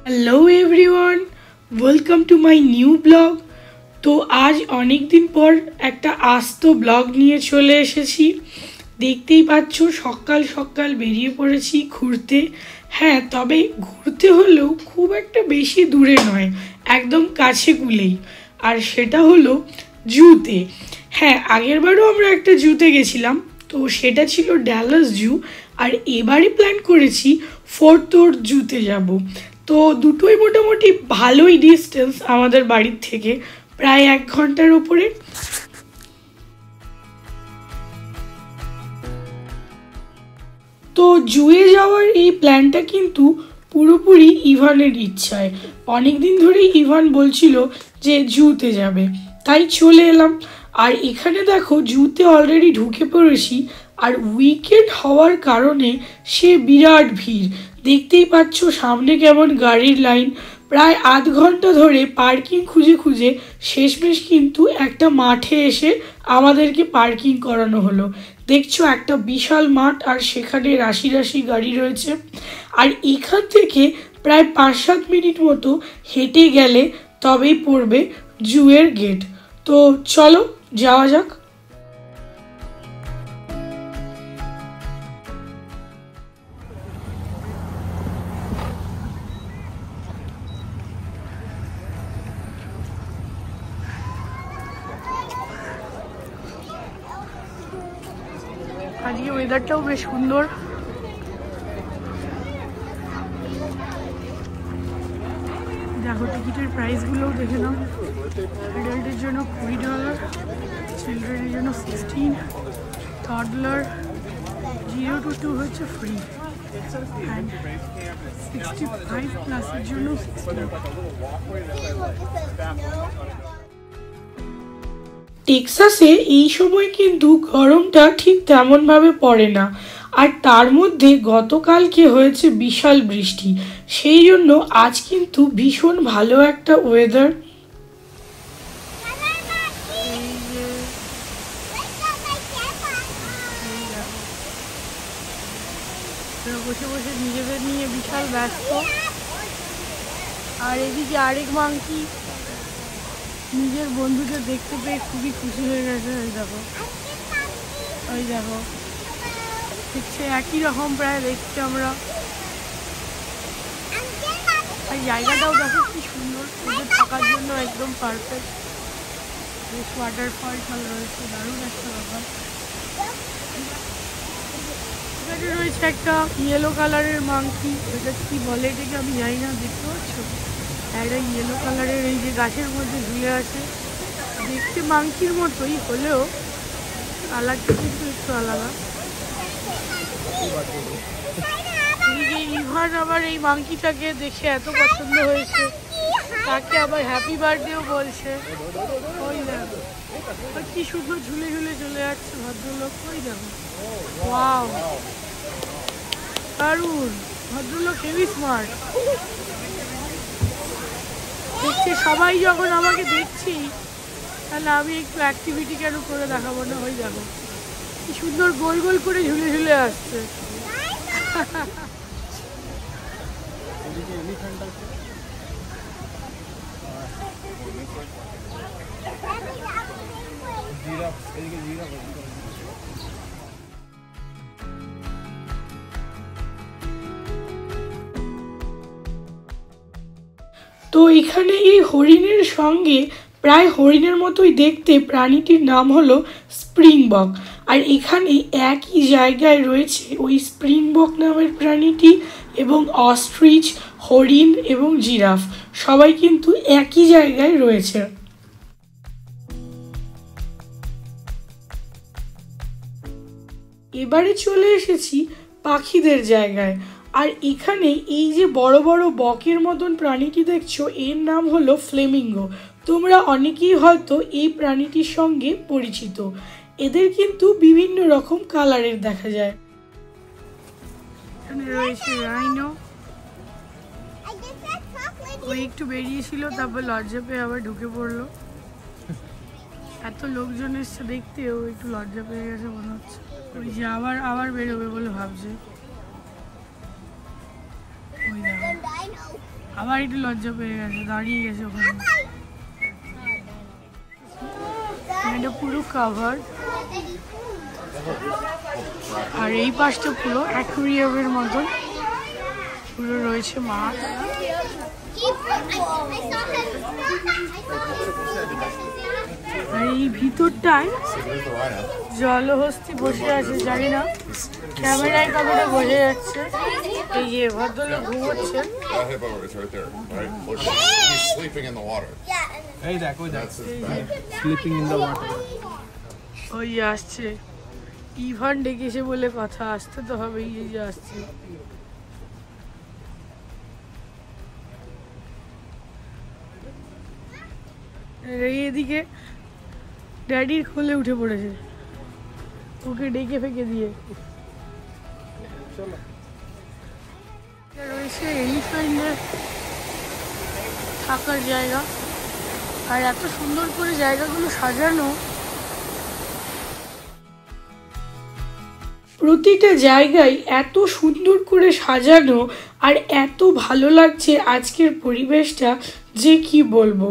Hello everyone, welcome to my new blog. তো আজ অনেক দিন পর একটা আস্ত ব্লগ নিয়ে চলে এসেছি। দেখতেই পাচ্ছ সকাল সকাল বেরিয়ে পড়েছি ঘুরতে। হ্যাঁ, তবে ঘুরতে হলেও খুব একটা বেশি দূরে নয়, একদম কাছে কুলেই। আর সেটা হলো জুতে। হ্যাঁ, আগেরবারও আমরা একটা জুতে গেছিলাম, তো সেটা ছিল ড্যালাস জু। আর এবারে প্ল্যান করেছি ফোর্ট ওর্থ জুতে যাব। তো দুটোই মোটামুটি ভালোই ডিস্টেন্স আমাদের বাড়ির থেকে, প্রায় 1 ঘন্টার ওপরে। তো জুয়ে যাওয়ার এই প্ল্যানটা কিন্তু পুরোপুরি ইভানের ইচ্ছায়। অনেক দিন ধরেই ইভান বলছিল যে জুতে যাবে, তাই চলে এলাম। আর এখানে দেখো জুতে অলরেডি ঢুকে পড়েছি। আর উইকেন্ড হওয়ার কারণে সে বিরাট ভিড়। দেখতেই পাচ্ছ সামনে কেমন গাড়ির লাইন। প্রায় আধ ঘন্টা ধরে পার্কিং খুঁজে খুঁজে শেষমেশ কিন্তু একটা মাঠে এসে আমাদেরকে পার্কিং করানো হলো। দেখছো একটা বিশাল মাঠ, আর সেখানে রাশি রাশি গাড়ি রয়েছে। আর এখান থেকে প্রায় 5-7 মিনিট মতো হেঁটে গেলে তবেই পড়বে জুয়ের গেট। তো চলো যাওয়া যাক। আজকে ওয়েদারটাও বেশ সুন্দর। দেখো টিকিটের প্রাইসগুলোও দেখে নাও। অ্যাডাল্টের জন্য $20, চিলড্রেনের জন্য 16, টডলার 0 to 2 হচ্ছে ফ্রি, অ্যান্ড 65 প্লাসের জন্য 16। টেক্সাসে এই সময় কিন্তু গরমটা ঠিক তেমনভাবে পড়ে না। আর তার মধ্যে গতকালকে হয়েছে বিশাল বৃষ্টি, সেই জন্য আজ কিন্তু ভীষণ ভালো একটা ওয়েদার। বসে বসে নিজেদের নিয়ে বিশাল ব্যস্ত। আর এদিকে আরেক মাংকি নিজের বন্ধুদের দেখতে পেয়ে খুবই খুশি হয়ে গেছে। ওই দেখো দেখছে একই রকম প্রায় দেখছি আমরা। আর জায়গাটাও দেখো কি সুন্দর, ওদের থাকার জন্য একদম পারফেক্ট। বেশ ওয়াটারফল রয়েছে, দারুণ একটা ব্যাপার। এখানে রয়েছে একটা ইয়েলো কালারের মাংকি, এটা কি বলে এটাকে আমি জানি না। দেখতে পাচ্ছ একটা ইয়েলো কালারের এই যে গাছের মধ্যে ঝুলে আছে, দেখতে মাংকির মতোই হলেও কালারটা কিন্তু একটু আলাদা। ইভান আবার এই মাংকিটাকে দেখে এত পছন্দ হয়েছে, তাকে আবার হ্যাপি বার্থডেও বলছে। ওই দেখো কি সুন্দর ঝুলে ঝুলে চলে যাচ্ছে ভদ্রলোক। ওই দেখো, ওয়াও দারুণ, ভদ্রলোক হেভি স্মার্ট। দেখছে সবাই যখন আমাকে দেখছি, তাহলে আমি একটু অ্যাক্টিভিটি কেন করে দেখাবো না। ওই দেখো কি সুন্দর গোল গোল করে ঝুলে ঝুলে আসছে। তো এখানে এই হরিণের সঙ্গে প্রায় হরিণের মতোই দেখতে প্রাণীটির নাম হলো স্প্রিংবক। আর এখানে একই জায়গায় রয়েছে ওই স্প্রিংবক নামের প্রাণীটি এবং অস্ট্রিচ, হরিণ এবং জিরাফ, সবাই কিন্তু একই জায়গায় রয়েছে। এবারে চলে এসেছি পাখিদের জায়গায়। আর এখানে এই যে বড় বড় বকের মতন প্রাণীটি দেখছো, এর নাম হলো ফ্লেমিঙ্গো। তোমরা অনেকেই হয়তো এই প্রাণীটির সঙ্গে পরিচিত। এদের কিন্তু বিভিন্ন রকম কালারের দেখা যায়। এখানে রয়েছে রাইনো, ওই একটু বেরিয়েছিল, তারপর লজ্জা পেয়ে আবার ঢুকে পড়লো। এত লোকজন এসছে দেখতে, ও একটু লজ্জা পেয়ে গেছে মনে হচ্ছে। ওই যে আবার বেরোবে বলে ভাবছে। আবার একটু লজ্জা পেয়ে গেছে, দাঁড়িয়ে গেছে ওখানে। এটা পুরো কাভার, আর এই পাশটা পুরো অ্যাকুয়ারিয়ামের মতন পুরো রয়েছে মাছ। আর এই ভিতরটায় জলহস্তি বসে আছে, জানি না ক্যামেরায় কতটা বোঝা যাচ্ছে। এই যে ভদ্রলোক ঘুমোচ্ছে। ওই আসছে ইভান ডেকেছে বলে কথা, আসতে তো হবে। এই যে আসছে, এদিকে ড্যাডির কোলে উঠে পড়েছে ওকে ডেকে ফেকে দিয়ে। রয়েছে এলিফ্যান্টের থাকার জায়গা, আর এত সুন্দর করে জায়গাগুলো সাজানো। প্রতিটা জায়গায় এত সুন্দর করে সাজানো, আর এত ভালো লাগছে আজকের পরিবেশটা যে কি বলবো।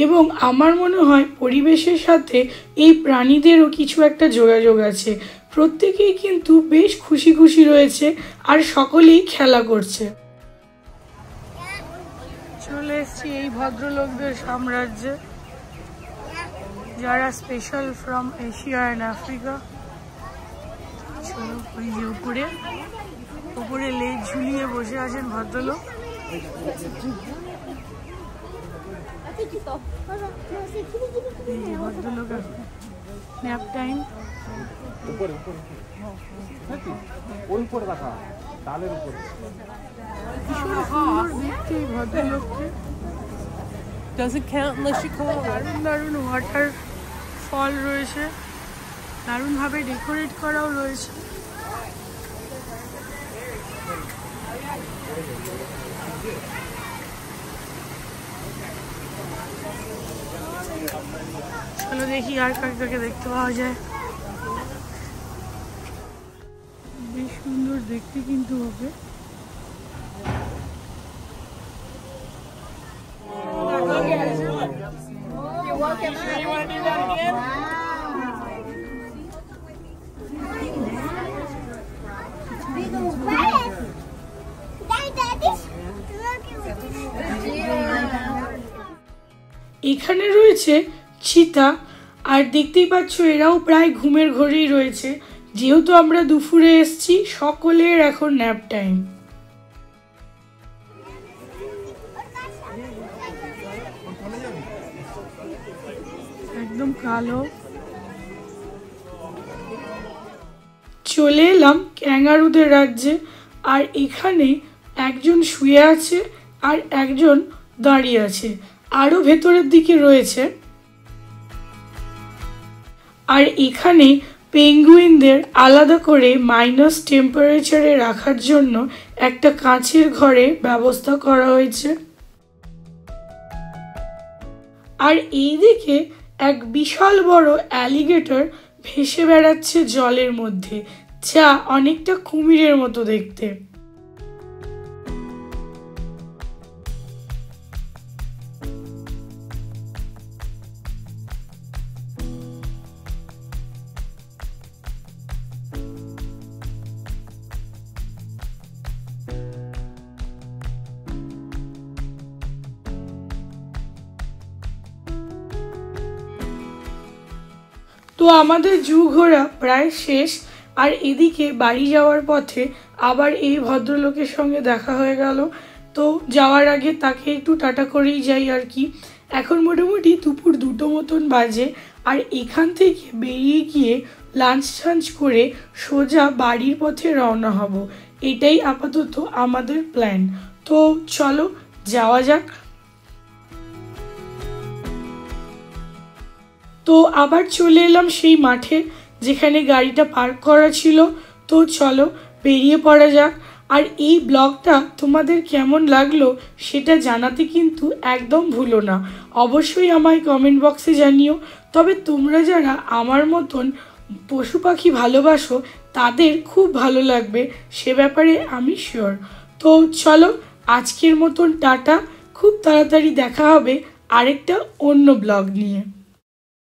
এবং আমার মনে হয় পরিবেশের সাথে এই প্রাণীদেরও কিছু একটা যোগাযোগ আছে। প্রত্যেকেই কিন্তু বেশ খুশি খুশি রয়েছে, আর সকলেই খেলা করছে। চলে এসেছি এই ভদ্রলোকদের সাম্রাজ্যে, যারা special from Asia and Africa. ওই যে উপরে লেজ ঝুলিয়ে বসে আছেন ভদ্রলোক। ভদ্রলোক ন্যাপ টাইম। দেখতে ভদ্রলোককে দারুণ ওয়াটার ফল রয়েছে, দারুণভাবে ডেকোরেট করাও রয়েছে। চলো দেখি আর কাকে দেখতে পাওয়া যায়। বেশ সুন্দর দেখতে কিন্তু হবে। এখানে রয়েছে চিতা, আর দেখতেই পাচ্ছ এরাও প্রায় ঘুমের ঘোরেই রয়েছে। যেহেতু আমরা দুপুরে এসছি, সকলের এখন ন্যাপ টাইম। একদম কালো। চলে এলাম ক্যাঙ্গারুদের রাজ্যে, আর এখানে একজন শুয়ে আছে আর একজন দাঁড়িয়ে আছে, আরো ভেতরের দিকে রয়েছে। আর এখানে পেঙ্গুইনদের আলাদা করে মাইনাস টেম্পারেচারে রাখার জন্য একটা কাঁচের ঘরে ব্যবস্থা করা হয়েছে। আর এই দিকে এক বিশাল বড় অ্যালিগেটর ভেসে বেড়াচ্ছে জলের মধ্যে, যা অনেকটা কুমিরের মতো দেখতে। তো আমাদের জু ঘোরা প্রায় শেষ, আর এদিকে বাড়ি যাওয়ার পথে আবার এই ভদ্রলোকের সঙ্গে দেখা হয়ে গেল। তো যাওয়ার আগে তাকে একটু টাটা করেই যাই আর কি। এখন মোটামুটি দুপুর 2টো মতন বাজে, আর এখান থেকে বেরিয়ে গিয়ে লাঞ্চ টাঞ্চ করে সোজা বাড়ির পথে রওনা হব। এটাই আপাতত আমাদের প্ল্যান। তো চলো যাওয়া যাক। তো আবার চলে এলাম সেই মাঠে যেখানে গাড়িটা পার্ক করা ছিল। তো চলো বেরিয়ে পড়া যাক। আর এই ব্লগটা তোমাদের কেমন লাগলো সেটা জানাতে কিন্তু একদম ভুলো না। অবশ্যই আমায় কমেন্ট বক্সে জানিও। তবে তোমরা যারা আমার মতন পশু পাখি ভালোবাসো তাদের খুব ভালো লাগবে, সে ব্যাপারে আমি শিওর। তো চলো আজকের মতন টাটা। খুব তাড়াতাড়ি দেখা হবে আরেকটা অন্য ব্লগ নিয়ে।